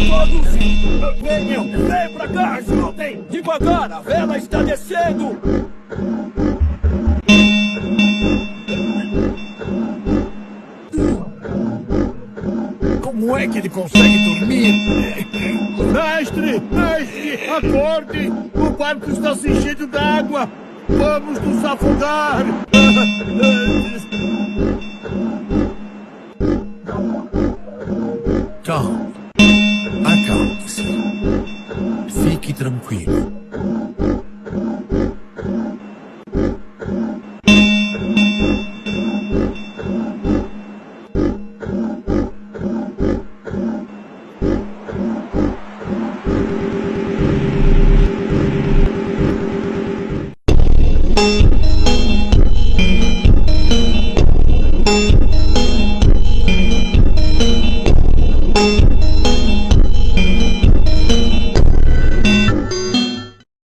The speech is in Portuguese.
Todos! Venham! Vem pra cá! Ajudem! Devagar! A vela está descendo! Como é que ele consegue dormir? Mestre! Mestre! Acorde! O barco está se enchendo d'água! Vamos nos afogar! Calma. Acalme-se. Fique tranquilo.